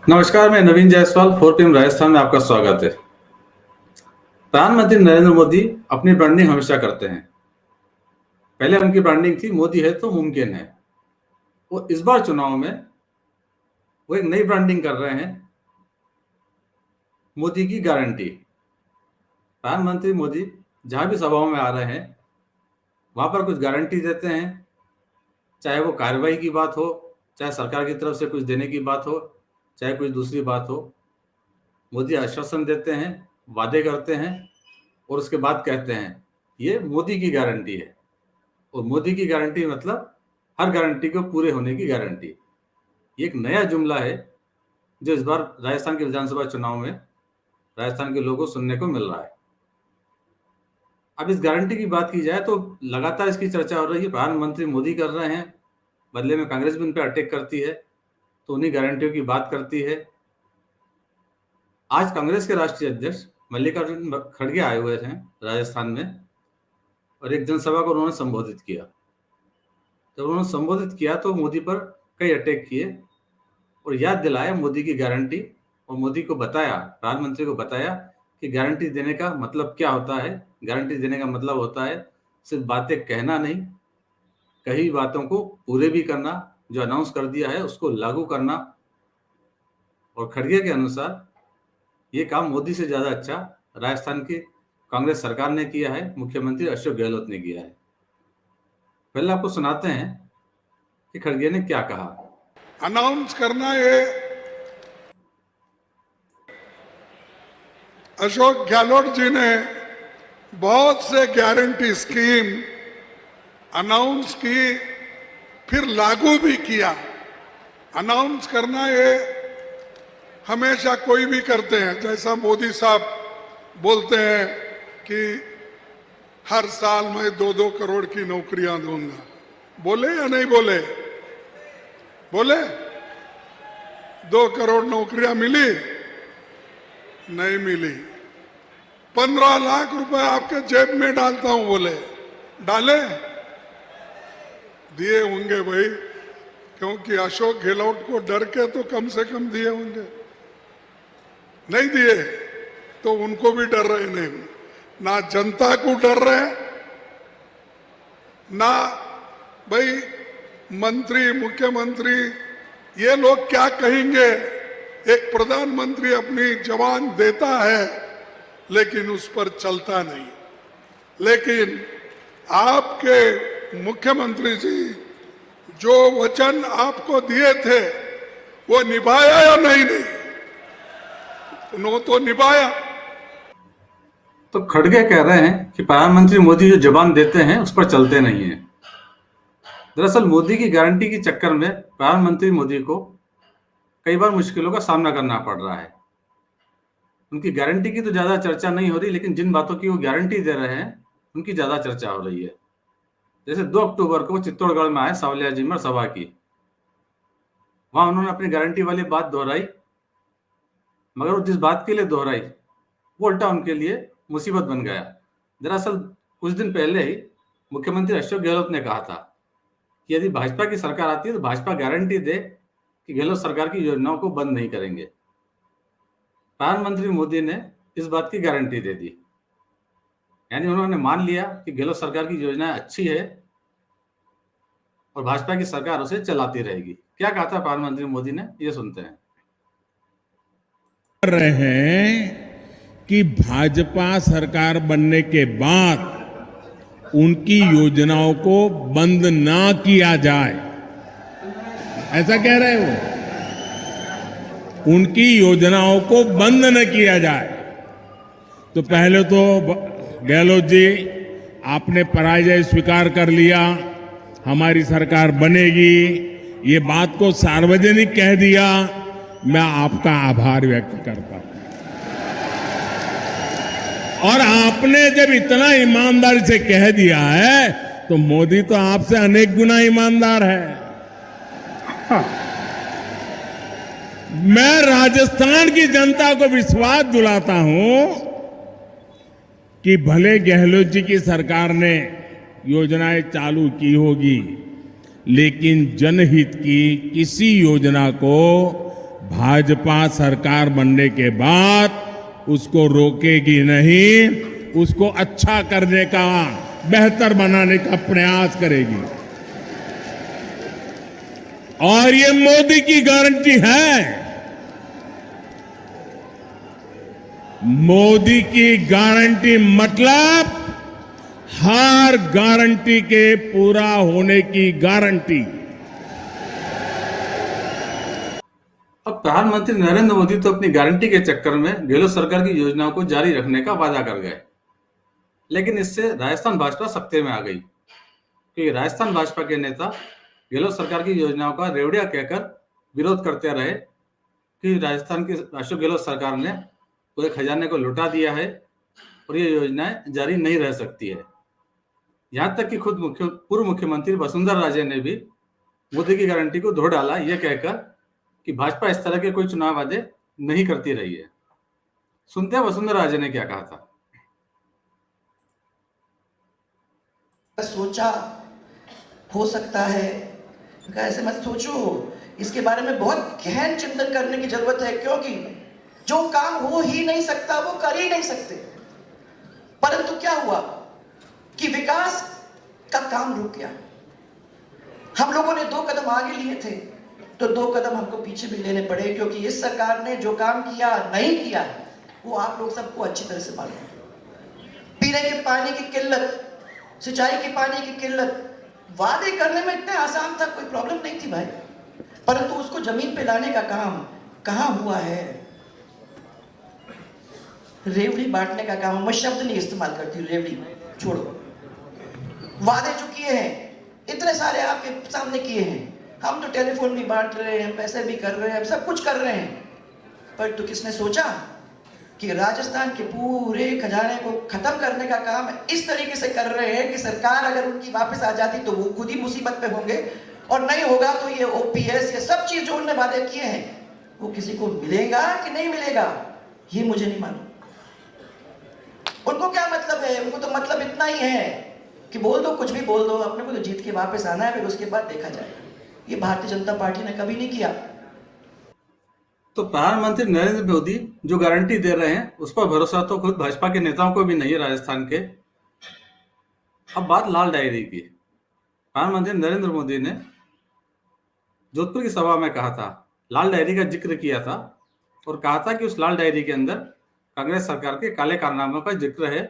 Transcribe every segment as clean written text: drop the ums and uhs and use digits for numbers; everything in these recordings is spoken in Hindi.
नमस्कार, मैं नवीन जायसवाल 4PM राजस्थान में आपका स्वागत है। प्रधानमंत्री नरेंद्र मोदी अपनी ब्रांडिंग हमेशा करते हैं। पहले उनकी ब्रांडिंग थी मोदी है तो मुमकिन है। वो इस बार चुनाव में वो एक नई ब्रांडिंग कर रहे हैं, मोदी की गारंटी। प्रधानमंत्री मोदी जहां भी सभाओं में आ रहे हैं वहां पर कुछ गारंटी देते हैं, चाहे वो कार्रवाई की बात हो, चाहे सरकार की तरफ से कुछ देने की बात हो, चाहे कुछ दूसरी बात हो। मोदी आश्वासन देते हैं, वादे करते हैं और उसके बाद कहते हैं ये मोदी की गारंटी है। और मोदी की गारंटी मतलब हर गारंटी को पूरे होने की गारंटी। ये एक नया जुमला है जो इस बार राजस्थान के विधानसभा चुनाव में राजस्थान के लोगों को सुनने को मिल रहा है। अब इस गारंटी की बात की जाए तो लगातार इसकी चर्चा हो रही है। प्रधानमंत्री मोदी कर रहे हैं, बदले में कांग्रेस भी उन पर अटैक करती है, तो उन्हीं गारंटियों की बात करती है। आज कांग्रेस के राष्ट्रीय अध्यक्ष मल्लिकार्जुन खड़गे आए हुए थे राजस्थान में और एक जनसभा को उन्होंने संबोधित किया। जब उन्होंने संबोधित किया तो मोदी पर कई अटैक किए और याद दिलाया मोदी की गारंटी, और मोदी को बताया, प्रधानमंत्री को बताया कि गारंटी देने का मतलब क्या होता है। गारंटी देने का मतलब होता है सिर्फ बातें कहना नहीं, कई बातों को पूरे भी करना, जो अनाउंस कर दिया है उसको लागू करना। और खड़गे के अनुसार ये काम मोदी से ज्यादा अच्छा राजस्थान की कांग्रेस सरकार ने किया है, मुख्यमंत्री अशोक गहलोत ने किया है। पहले आपको सुनाते हैं कि खड़गे ने क्या कहा। अनाउंस करना है। अशोक गहलोत जी ने बहुत से गारंटी स्कीम अनाउंस की, फिर लागू भी किया। अनाउंस करना है हमेशा कोई भी करते हैं, जैसा मोदी साहब बोलते हैं कि हर साल मैं 2-2 करोड़ की नौकरियां दूंगा। बोले या नहीं बोले? बोले 2 करोड़ नौकरियां मिली? नहीं मिली। 15 लाख रुपए आपके जेब में डालता हूं, बोले डाले? दिए होंगे भाई, क्योंकि अशोक गहलोत को डर के तो कम से कम दिए होंगे। नहीं दिए तो उनको भी डर रहे नहीं, ना जनता को डर रहे, ना भाई मंत्री मुख्यमंत्री ये लोग क्या कहेंगे। एक प्रधानमंत्री अपनी जबान देता है लेकिन उस पर चलता नहीं। लेकिन आपके मुख्यमंत्री जी जो वचन आपको दिए थे वो निभाया या नहीं? उन्होंने तो निभाया। तो खड़गे कह रहे हैं कि प्रधानमंत्री मोदी जो जबान देते हैं उस पर चलते नहीं है। दरअसल मोदी की गारंटी के चक्कर में प्रधानमंत्री मोदी को कई बार मुश्किलों का सामना करना पड़ रहा है। उनकी गारंटी की तो ज्यादा चर्चा नहीं हो रही, लेकिन जिन बातों की वो गारंटी दे रहे हैं उनकी ज्यादा चर्चा हो रही है। जैसे 2 अक्टूबर को चित्तौड़गढ़ में आए सावलिया जी में सभा की, वहां उन्होंने अपनी गारंटी वाली बात दोहराई, मगर वो जिस बात के लिए दोहराई वो उल्टा उनके लिए मुसीबत बन गया। दरअसल कुछ दिन पहले ही मुख्यमंत्री अशोक गहलोत ने कहा था कि यदि भाजपा की सरकार आती है तो भाजपा गारंटी दे कि गहलोत सरकार की योजनाओं को बंद नहीं करेंगे। प्रधानमंत्री मोदी ने इस बात की गारंटी दे दी, यानी उन्होंने मान लिया कि गहलोत सरकार की योजना अच्छी है और भाजपा की सरकार उसे चलाती रहेगी। क्या कहा था प्रधानमंत्री मोदी ने, ये सुनते हैं। कर रहे हैं कि भाजपा सरकार बनने के बाद उनकी योजनाओं को बंद ना किया जाए, ऐसा कह रहे हो। उनकी योजनाओं को बंद न किया जाए। तो पहले तो गहलोत जी आपने पराजय स्वीकार कर लिया, हमारी सरकार बनेगी, ये बात को सार्वजनिक कह दिया। मैं आपका आभार व्यक्त करता हूं। और आपने जब इतना ईमानदारी से कह दिया है तो मोदी तो आपसे अनेक गुना ईमानदार है। मैं राजस्थान की जनता को विश्वास दिलाता हूं कि भले गहलोत जी की सरकार ने योजनाएं चालू की होगी, लेकिन जनहित की किसी योजना को भाजपा सरकार बनने के बाद उसको रोकेगी नहीं, उसको अच्छा करने का, बेहतर बनाने का प्रयास करेगी। और ये मोदी की गारंटी है। मोदी की गारंटी मतलब हर गारंटी के पूरा होने की गारंटी। अब प्रधानमंत्री नरेंद्र मोदी तो अपनी गारंटी के चक्कर में गहलोत सरकार की योजनाओं को जारी रखने का वादा कर गए, लेकिन इससे राजस्थान भाजपा सत्ते में आ गई, क्योंकि राजस्थान भाजपा के नेता गहलोत सरकार की योजनाओं का रेवड़िया कहकर विरोध करते रहे कि राजस्थान की अशोक गहलोत सरकार ने पूरे खजाने को लुटा दिया है और ये योजनाएं जारी नहीं रह सकती है। यहां तक कि खुद पूर्व मुख्यमंत्री वसुंधरा राजे ने भी मोदी की गारंटी को धो डाला, यह कहकर कि भाजपा इस तरह के कोई चुनाव वादे नहीं करती रही है। सुनते हैं वसुंधरा राजे ने क्या कहा था। सोचा हो सकता है, ऐसे मत सोचो, इसके बारे में बहुत गहन चिंतन करने की जरूरत है, क्योंकि जो काम हो ही नहीं सकता वो कर ही नहीं सकते। परंतु क्या हुआ कि विकास का काम रुक गया। हम लोगों ने 2 कदम आगे लिए थे तो 2 कदम हमको पीछे भी लेने पड़े, क्योंकि इस सरकार ने जो काम किया नहीं किया वो आप लोग सबको अच्छी तरह से मालूम है। पीने के पानी की किल्लत, सिंचाई के पानी की किल्लत, वादे करने में इतने आसान था, कोई प्रॉब्लम नहीं थी भाई, परंतु उसको जमीन पे लाने का काम कहां हुआ है। रेवड़ी बांटने का काम, मैं शब्द नहीं इस्तेमाल करती, रेवड़ी छोड़ो। वादे जो किए हैं इतने सारे आपके सामने किए हैं, हम तो टेलीफोन भी बांट रहे हैं, पैसे भी कर रहे हैं, सब कुछ कर रहे हैं, पर तो किसने सोचा कि राजस्थान के पूरे खजाने को खत्म करने का काम इस तरीके से कर रहे हैं कि सरकार अगर उनकी वापस आ जाती तो वो खुद ही मुसीबत पे होंगे, और नहीं होगा तो ये ओपीएस, ये सब चीज जो उन्होंने वादे किए हैं वो किसी को मिलेगा कि नहीं मिलेगा ये मुझे नहीं मालूम। उनको क्या मतलब है? उनको तो मतलब इतना ही है कि बोल दो, कुछ भी बोल दो, अपने को तो जीत के वापस आना है, फिर उसके बाद देखा जाएगा। ये भारतीय जनता पार्टी ने कभी नहीं किया। तो प्रधानमंत्री नरेंद्र मोदी जो गारंटी दे रहे हैं उस पर भरोसा तो खुद भाजपा के नेताओं को भी नहीं है राजस्थान के। अब बात लाल डायरी की। प्रधानमंत्री नरेंद्र मोदी ने जोधपुर की सभा में कहा था, लाल डायरी का जिक्र किया था और कहा था कि उस लाल डायरी के अंदर कांग्रेस सरकार के काले कारनामों का जिक्र है,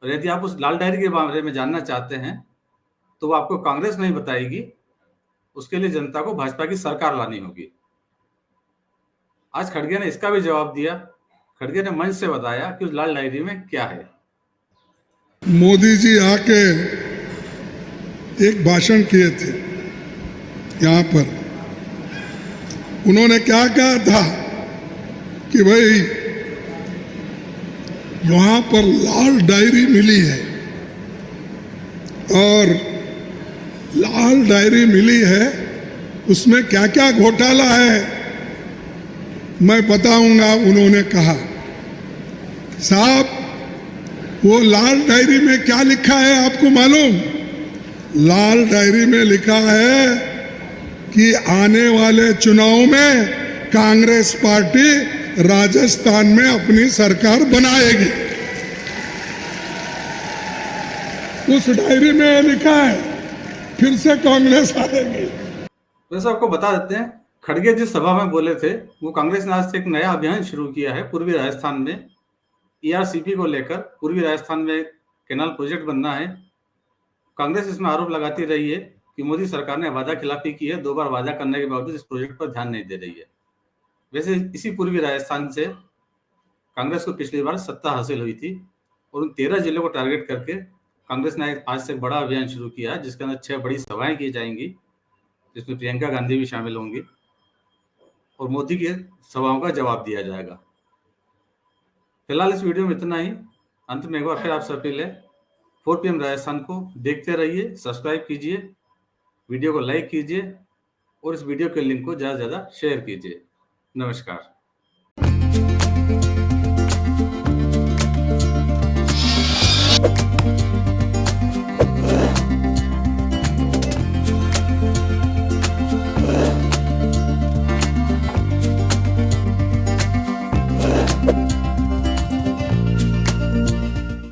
और यदि आप उस लाल डायरी के बारे में जानना चाहते हैं तो वो आपको कांग्रेस नहीं बताएगी, उसके लिए जनता को भाजपा की सरकार लानी होगी। आज खड़गे ने इसका भी जवाब दिया। खड़गे ने मंच से बताया कि उस लाल डायरी में क्या है। मोदी जी आके एक भाषण किए थे यहाँ पर। उन्होंने क्या कहा था कि भाई यहाँ पर लाल डायरी मिली है और लाल डायरी मिली है, उसमें क्या क्या घोटाला है मैं बताऊंगा। उन्होंने कहा, साहब वो लाल डायरी में क्या लिखा है आपको मालूम? लाल डायरी में लिखा है कि आने वाले चुनाव में कांग्रेस पार्टी राजस्थान में अपनी सरकार बनाएगी। उस डायरी में लिखा है फिर से कांग्रेस आएगी। वैसे आपको बता देते हैं, खड़गे जिस सभा में बोले थे वो कांग्रेस ने आज से एक नया अभियान शुरू किया है पूर्वी राजस्थान में। ईआरसीपी को लेकर पूर्वी राजस्थान में कैनाल प्रोजेक्ट बनना है। कांग्रेस इसमें आरोप लगाती रही है कि मोदी सरकार ने वादा खिलाफी की है, 2 बार वादा करने के बावजूद इस प्रोजेक्ट पर ध्यान नहीं दे रही है। वैसे इसी पूर्वी राजस्थान से कांग्रेस को पिछली बार सत्ता हासिल हुई थी और उन 13 जिलों को टारगेट करके कांग्रेस ने आज से बड़ा अभियान शुरू किया है, जिसके अंदर 6 बड़ी सभाएं की जाएंगी, जिसमें प्रियंका गांधी भी शामिल होंगी और मोदी की सभाओं का जवाब दिया जाएगा। फिलहाल इस वीडियो में इतना ही। अंत में एक बार फिर आपसे अपील है, 4 PM राजस्थान को देखते रहिए, सब्सक्राइब कीजिए, वीडियो को लाइक कीजिए और इस वीडियो के लिंक को ज़्यादा से ज़्यादा शेयर कीजिए। नमस्कार।